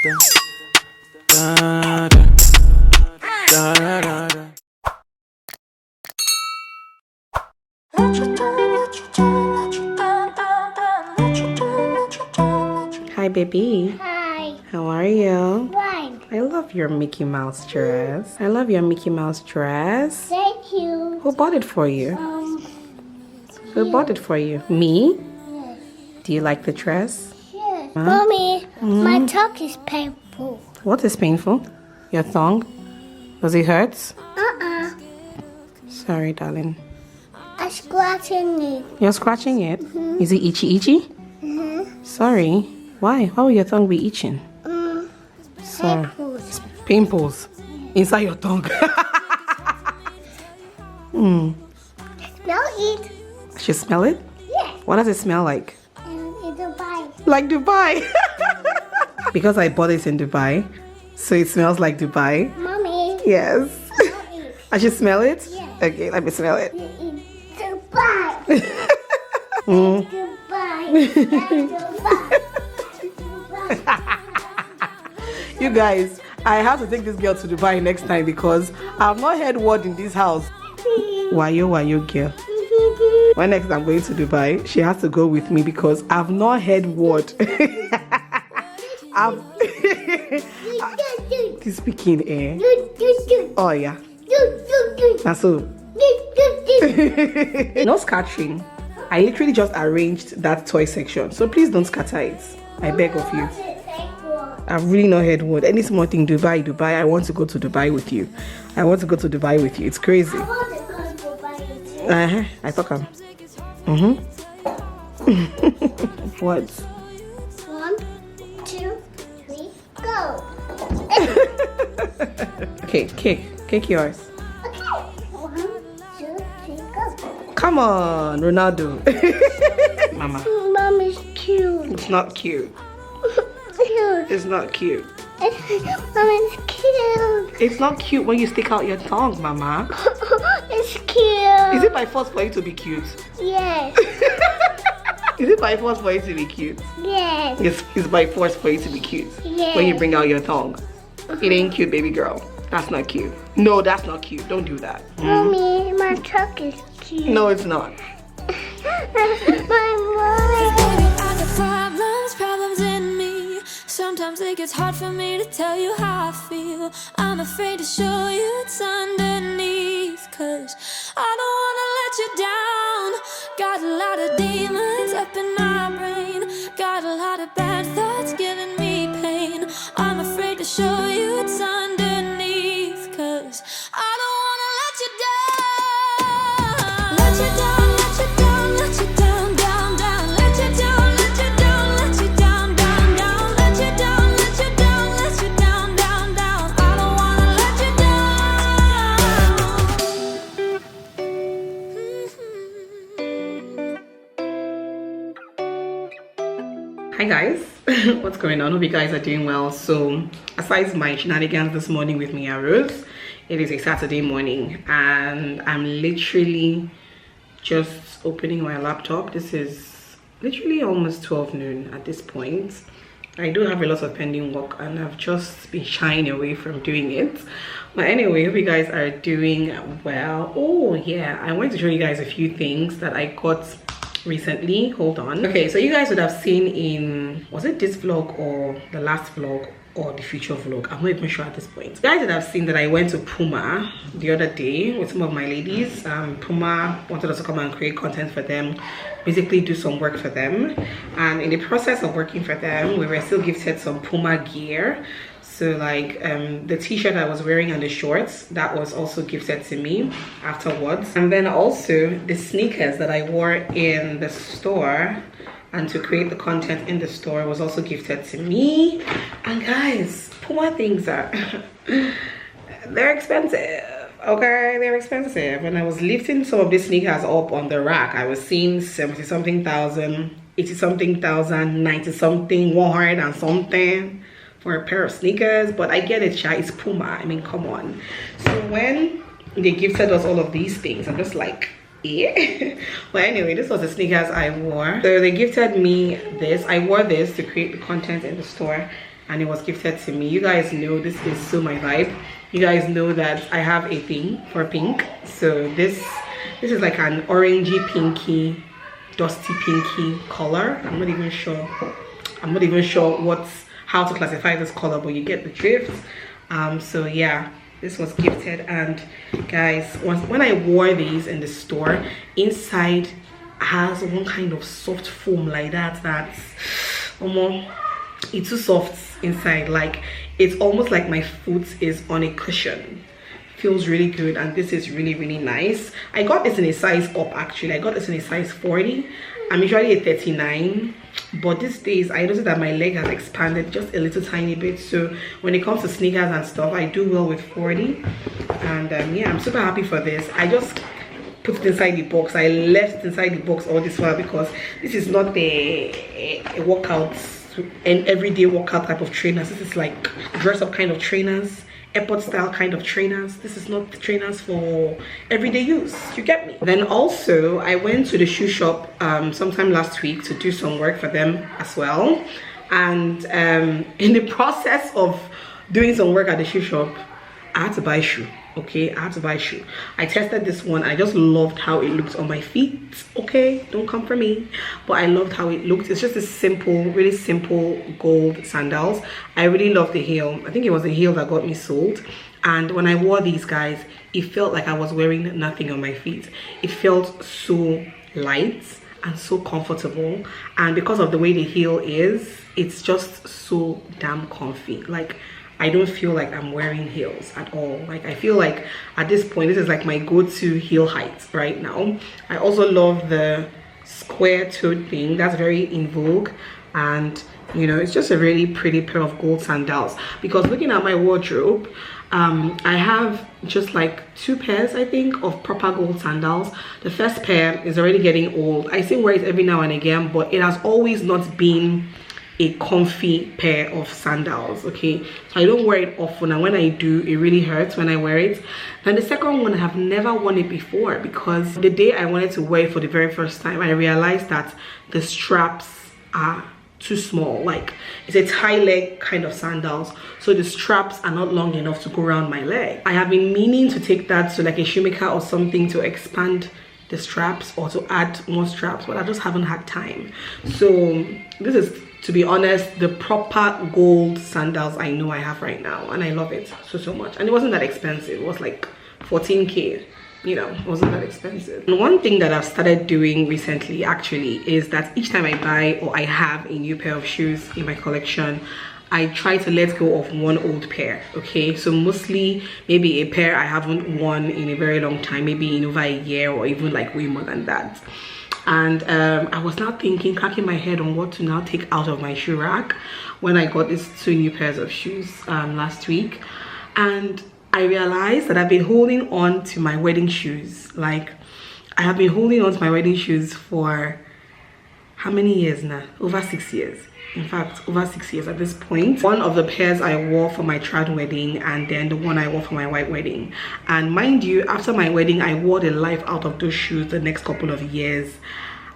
Da, da, da, da, da, da. Hi, baby. Hi. How are you? Fine. I love your Mickey Mouse dress. I love your Mickey Mouse dress. Thank you. Who bought it for you? Who bought it for you? Me? Yes. Do you like the dress? Yes. Huh? Mommy, my tongue is painful. What is painful? Your tongue? Does it hurt? Sorry, darling. I'm scratching it. You're scratching it? Is it itchy? Sorry. Why? Why would your tongue be itching? Sorry. Painful. Pimples inside your tongue. Now eat. Should smell it? Yes. What does it smell like? It's a bite. Like Dubai. Because I bought it in Dubai, so it smells like Dubai. Mommy. Yes. Now eat. I should smell it? Yes. Okay, let me smell it. You eat Dubai. Dubai. Dubai. You guys, I have to take this girl to Dubai next time because I've not heard word in this house. Wayo girl. When next I'm going to Dubai, she has to go with me because I've not heard word. I've He's speaking eh? Oh yeah. That's all. No scattering. I literally just arranged that toy section, so please don't scatter it. I beg of you. I've really not heard word. Any small thing, Dubai. I want to go to Dubai with you. I want to go to Dubai with you. It's crazy. I thought I'm. What? 1, 2, 3, go. Okay, cake yours. Okay. 1, 2, 3, go. Come on, Ronaldo. Mama, Mom is cute. it's not cute. Cute. It's not cute. Mom is cute. It's not cute when you stick out your tongue, Mama. It's cute. Is it by force for you to be cute? Yes. Is it by force for you to be cute? Yes. It's by force for you to be cute. Yes. When you bring out your tongue. It ain't cute, baby girl. That's not cute. No, that's not cute. Don't do that. Mommy, my truck is cute. No, it's not. My mommy. I got problems in me. Sometimes it gets hard for me to tell you how I feel. I'm afraid to show you what's underneath, 'cause I don't wanna let you down. Got a lot of demons up in my brain. Got a lot of bad thoughts giving me pain. I'm afraid to show you what's underneath, 'cause I don't wanna let you down. Let you down, let you down, let you down, down, down. Let you down, let you down, let you down, down, down. Let you down, let you down, let you down, down, down. I don't wanna let you down. Hi guys. What's going on? Hope you guys are doing well. So aside my shenanigans this morning with Mia Rose, it is a Saturday morning and I'm literally just opening my laptop. This is literally almost 12 noon at this point. I do have a lot of pending work and I've just been shying away from doing it. But anyway, hope you guys are doing well. Oh yeah, I wanted to show you guys a few things that I got recently. Hold on. Okay, so you guys would have seen in, was it this vlog or the last vlog or the future vlog, I'm not even sure at this point. You guys would have seen that I went to Puma the other day with some of my ladies. Puma wanted us to come and create content for them, basically do some work for them, and in the process of working for them we were still gifted some Puma gear. So like the t-shirt I was wearing and the shorts, that was also gifted to me afterwards. And then also the sneakers that I wore in the store and to create the content in the store was also gifted to me. And guys, Puma things are they're expensive. Okay, they're expensive. When I was lifting some of these sneakers up on the rack, I was seeing 70-something thousand, 80-something thousand, 90-something, 100 and something for a pair of sneakers. But I get it, it's Puma. I mean, come on. So when they gifted us all of these things, I'm just like, yeah. But anyway, this was the sneakers I wore. So they gifted me this. I wore this to create the content in the store, and it was gifted to me. You guys know this is so my vibe. You guys know that I have a thing for pink, so this is like an orangey pinky, dusty pinky color. I'm not even sure how to classify this color, but you get the drift. So yeah, this was gifted, and guys, when I wore these in the store, inside has one kind of soft foam like that's it's too soft inside. Like, it's almost like my foot is on a cushion. Feels really good, and this is really, really nice. I got this in a size up. Actually, I got this in a size 40. I'm usually a 39, but these days I noticed that my leg has expanded just a little tiny bit, so when it comes to sneakers and stuff, I do well with 40. And yeah, I'm super happy for this. I just put it inside the box. I left it inside the box all this while because this is not a workout, an everyday workout type of trainers. This is like dress up kind of trainers, airport style kind of trainers. This is not trainers for everyday use, you get me. Then also I went to the shoe shop sometime last week to do some work for them as well, and in the process of doing some work at the shoe shop, I had to buy a shoe. Okay, I had to buy a shoe. I tested this one. I just loved how it looked on my feet. Okay, don't come for me, but I loved how it looked. It's just a simple, really simple gold sandals. I really love the heel. I think it was the heel that got me sold. And when I wore these, guys, it felt like I was wearing nothing on my feet. It felt so light and so comfortable, and because of the way the heel is, it's just so damn comfy. Like, I don't feel like I'm wearing heels at all. Like, I feel like at this point, this is like my go-to heel height right now. I also love the square-toed thing. That's very in vogue. And, you know, it's just a really pretty pair of gold sandals. Because looking at my wardrobe, I have just like 2 pairs, I think, of proper gold sandals. The first pair is already getting old. I still wear it every now and again, but it has always not been a comfy pair of sandals. Okay, so I don't wear it often, and when I do, it really hurts when I wear it. And the second one, I have never worn it before, because the day I wanted to wear it for the very first time, I realized that the straps are too small. Like, it's a high leg kind of sandals, so the straps are not long enough to go around my leg. I have been meaning to take that to like a shoemaker or something to expand the straps or to add more straps, but I just haven't had time. So this is, to be honest, the proper gold sandals I know I have right now, and I love it so much. And it wasn't that expensive. It was like 14k, you know, it wasn't that expensive. And one thing that I've started doing recently actually is that each time I buy or I have a new pair of shoes in my collection, I try to let go of one old pair. Okay, so mostly maybe a pair I haven't worn in a very long time, maybe in over a year or even like way more than that. And I was now thinking, cracking my head on what to now take out of my shoe rack when I got these 2 new pairs of shoes last week. And I realized that I've been holding on to my wedding shoes. Like, I have been holding on to my wedding shoes for how many years now? Over 6 years. In fact, over 6 years at this point. One of the pairs I wore for my trad wedding, and then the one I wore for my white wedding. And mind you, after my wedding, I wore the life out of those shoes the next couple of years.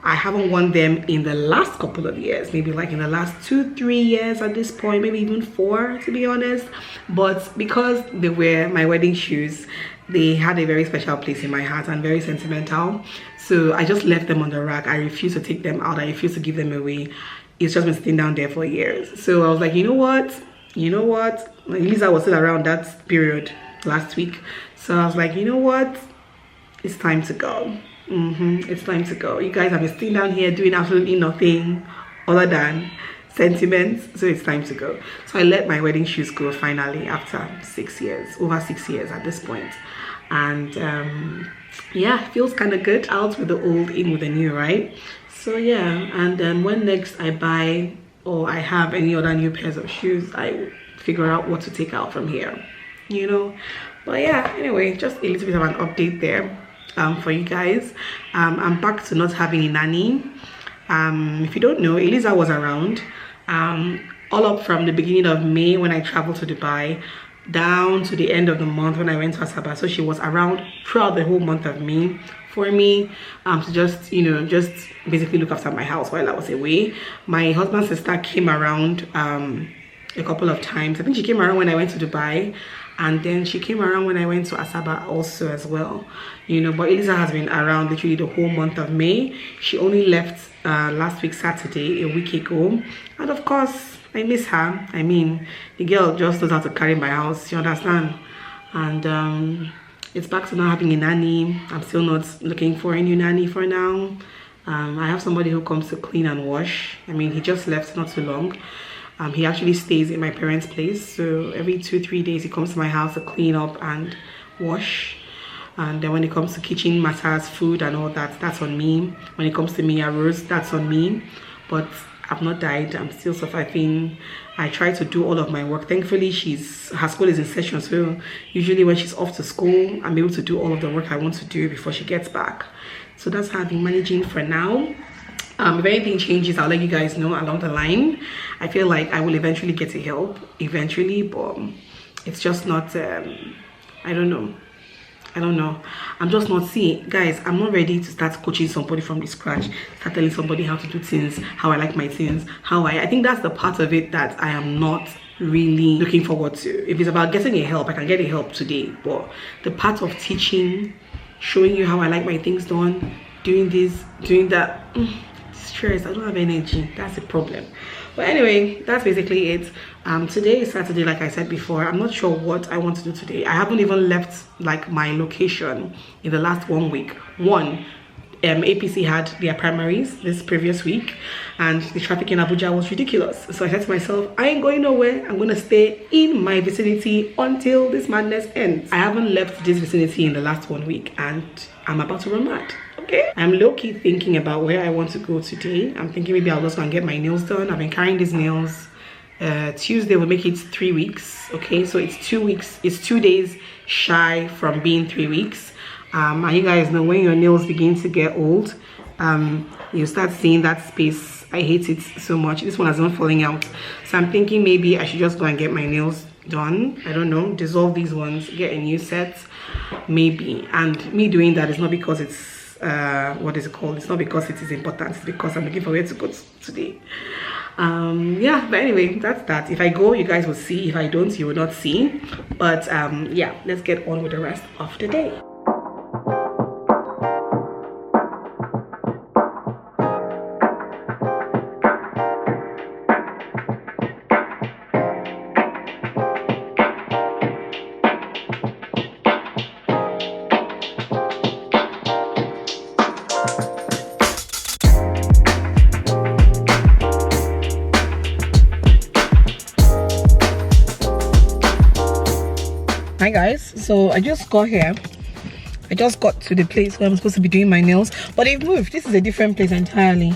I haven't worn them in the last couple of years, maybe like in the last 2-3 years at this point, maybe even 4, to be honest. But because they were my wedding shoes, they had a very special place in my heart and very sentimental. So I just left them on the rack. I refuse to take them out. I refuse to give them away. It's just been sitting down there for years. So I was like, you know what, Lisa was still around that period last week, so I was like, you know what, it's time to go. It's time to go. You guys have been sitting down here doing absolutely nothing other than sentiments, so it's time to go. So I let my wedding shoes go finally after 6 years, over 6 years at this point. And yeah, it feels kind of good. Out with the old, in with the new, right? So yeah, and then when next I buy or I have any other new pairs of shoes, I figure out what to take out from here, you know. But yeah, anyway, just a little bit of an update there for you guys. I'm back to not having a nanny. If you don't know, Eliza was around all up from the beginning of May when I traveled to Dubai down to the end of the month when I went to Asaba. So she was around throughout the whole month of May for me to just, you know, just basically look after my house while I was away. My husband's sister came around a couple of times. I think she came around when I went to Dubai, and then she came around when I went to Asaba also as well, you know. But Elisa has been around literally the whole month of May. She only left last week Saturday, a week ago, and of course I miss her. I mean, the girl just knows how to carry my house, you understand? And it's back to not having a nanny. I'm still not looking for a new nanny for now. I have somebody who comes to clean and wash. I mean, he just left not too long. He actually stays in my parents' place, so every 2-3 days he comes to my house to clean up and wash. And then when it comes to kitchen matters, food and all that, that's on me. When it comes to me, Rose, that's on me. But I've not died. I'm still surviving. I try to do all of my work. Thankfully, her school is in session, so usually when she's off to school, I'm able to do all of the work I want to do before she gets back. So that's how I've been managing for now. If anything changes, I'll let you guys know along the line. I feel like I will eventually get a help, eventually, but it's just not, I don't know. I'm just not seeing, guys, I'm not ready to start coaching somebody from the scratch, start telling somebody how to do things, how I like my things, I think that's the part of it that I am not really looking forward to. If it's about getting a help, I can get a help today, but the part of teaching, showing you how I like my things done, doing this, doing that, stress, I don't have energy. That's the problem. But anyway, that's basically it. Today is Saturday, like I said before. I'm not sure what I want to do today. I haven't even left like my location in the last 1 week. APC had their primaries this previous week, and the traffic in Abuja was ridiculous. So I said to myself, I ain't going nowhere. I'm going to stay in my vicinity until this madness ends. I haven't left this vicinity in the last 1 week, and I'm about to run mad. Okay, I'm low-key thinking about where I want to go today. I'm thinking maybe I'll just go and get my nails done. I've been carrying these nails. Tuesday will make it 3 weeks. Okay, so it's 2 weeks. It's 2 days shy from being 3 weeks. And you guys know when your nails begin to get old, you start seeing that space. I hate it so much. This one has not falling out. So I'm thinking maybe I should just go and get my nails done. I don't know, dissolve these ones, get a new set, maybe. And me doing that is not because it's what is it called, it's not because it is important, it's because I'm looking for where to go today. Yeah, but anyway, that's that. If I go, you guys will see. If I don't, you will not see. But yeah, let's get on with the rest of the day. Hi guys, so I just got here. I just got to the place where I'm supposed to be doing my nails, but they've moved. This is a different place entirely.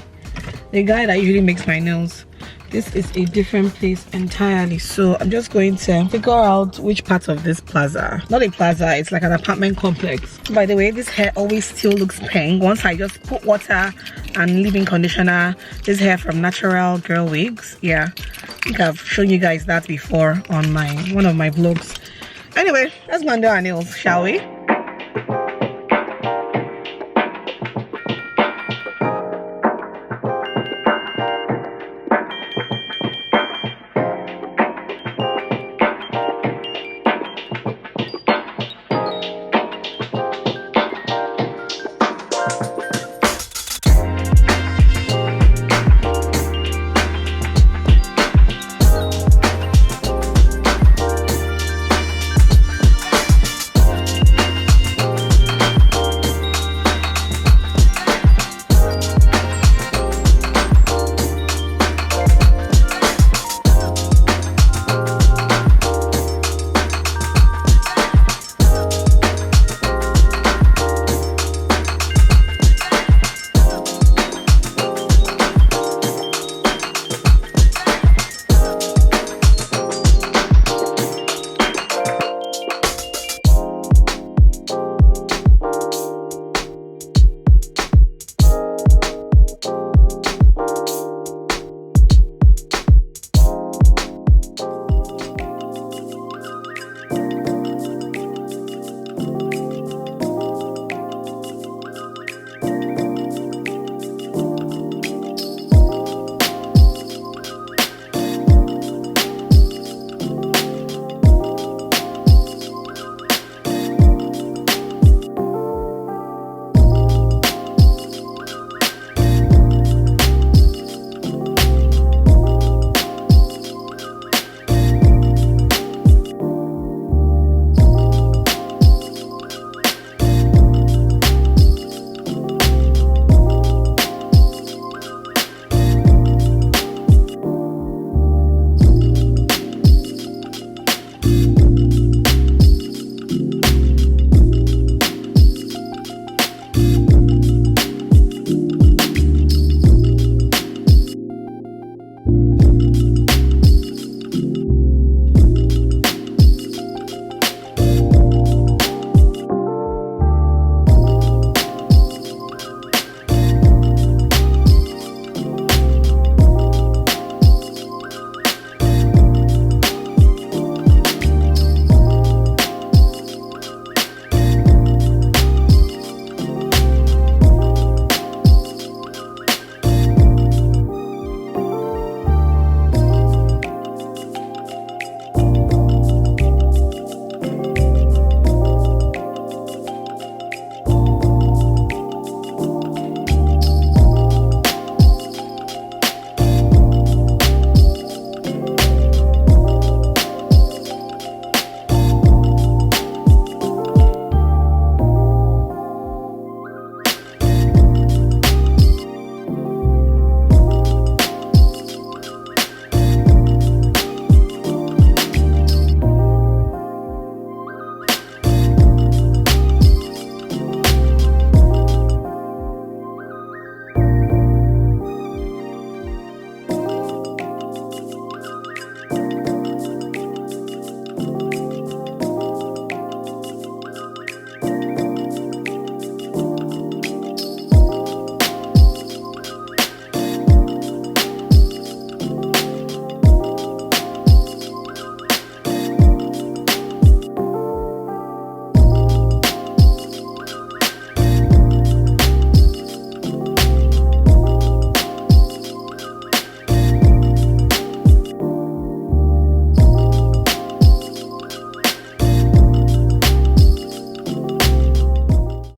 The guy that usually makes my nails, this is a different place entirely. So I'm just going to figure out which part of this plaza, not a plaza, it's like an apartment complex. By the way, this hair always still looks pink once I just put water and leave-in conditioner. This hair from Natural Girl Wigs. Yeah, I think I've shown you guys that before on one of my vlogs. Anyway, let's go and do our nails, shall we?